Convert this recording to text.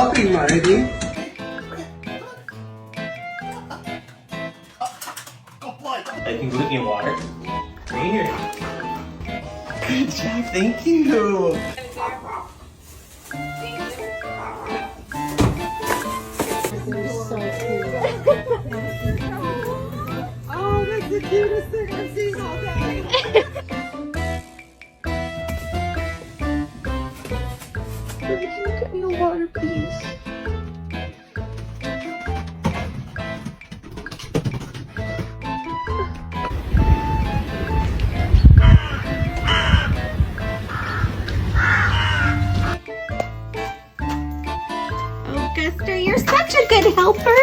helping, Marty. I can go get me water. Right here. Good job, thank you. Oh, that's the cutest thing I've seen all day. Get me a water, please. Oh, Guster, you're such a good helper.